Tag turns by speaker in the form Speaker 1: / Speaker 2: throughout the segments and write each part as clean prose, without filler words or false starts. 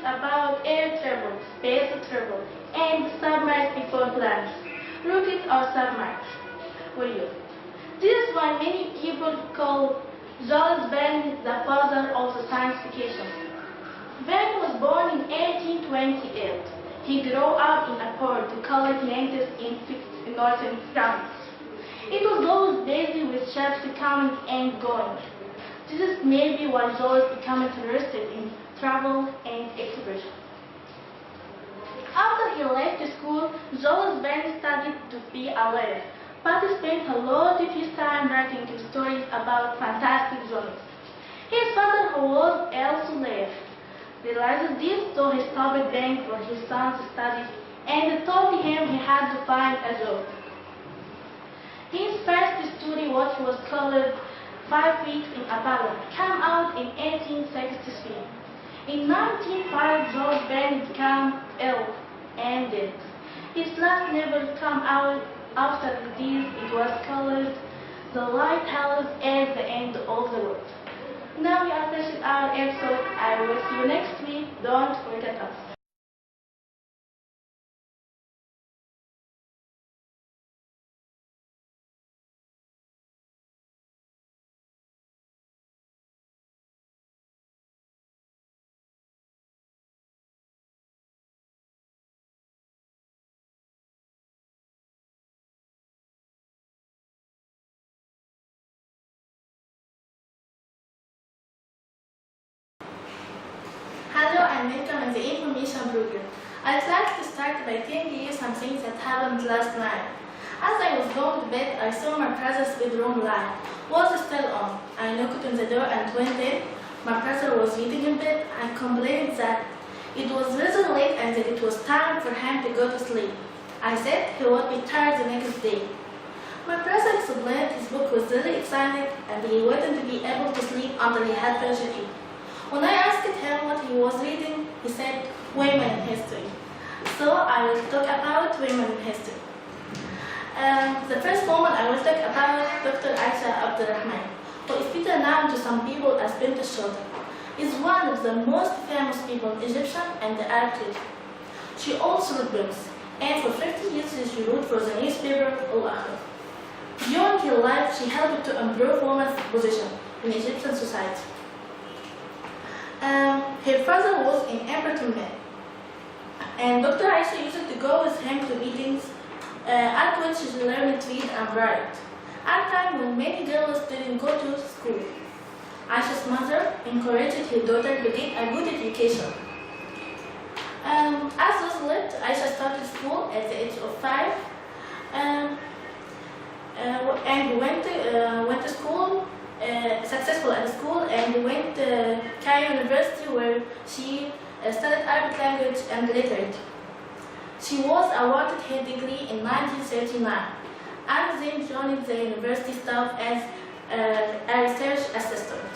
Speaker 1: about air travel, space travel, and submarine before planet. Rocket or submarine? For you. This is why many people call Jules Verne the father of the science fiction. Verne was born in 1828. He grew up in a port called Nantes in northern France. It was always busy with ships coming and going. This is maybe why Jules became interested in travel and exploration. After he left school, Jules Verne studied to be a writer, but he spent a lot of his time writing stories about fantastic journeys. His father, who was also left, realized this, so he stopped paying for his son's studies and told him he had to find a job. His first story, which was called 5 Weeks in a Ballon, came out in 1863. In 1905, Jules Verne became ill and dead. His last novel came out after this. It was called The Lighthouse at the End of the World. Now we are finishing our episode. I will see you next week. Don't forget us.
Speaker 2: Hello and welcome in the information program. I'd like to start by telling you some things that happened last night. As I was going to bed, I saw my brother's bedroom light was still on. I knocked on the door and went in. My brother was reading in bed. I complained that it was rather late and that it was time for him to go to sleep. I said he would be tired the next day. My brother explained his book was really exciting and he wouldn't be able to sleep until he had finished it. When I asked him what he was reading, he said, Women in History. So I will talk about women in history. The first woman I will talk about, Dr. Aisha Abdurrahman, who is better known to some people as Bint al-Shota, is one of the most famous people in Egyptian and the Arab culture. She also wrote books, and for 50 years she wrote for the newspaper Al-Akhir. During her life, she helped to improve women's position in Egyptian society. Her father was an Everton man, and Dr. Aisha used to go with him to meetings at which she learned to read and write, at a time when many girls didn't go to school. Aisha's mother encouraged her daughter to get a good education. As was lived, Aisha started school at the age of 5 and went to school. Successful at school and went to Cairo University where she studied Arabic language and literature. She was awarded her degree in 1939 and then joined the university staff as a research assistant.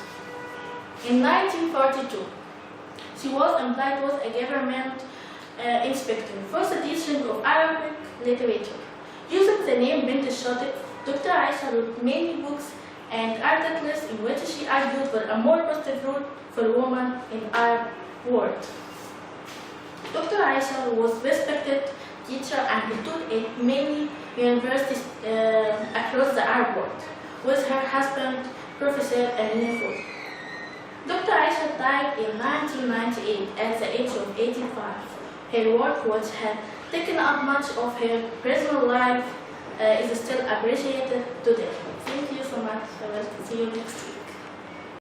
Speaker 2: In 1942, she was employed as a government inspector for the teaching of Arabic literature. Using the name Bint al-Shota, Dr. Aisha wrote many books and articles in which she argued for a more positive role for women in the Arab world. Dr. Aisha was a respected teacher and taught at many universities across the Arab world, with her husband, Professor Al-Nifur. Dr. Aisha died in 1998 at the age of 85. Her work, which had taken up much of her personal life, is still appreciated today. Thank you so much. I will see you next week.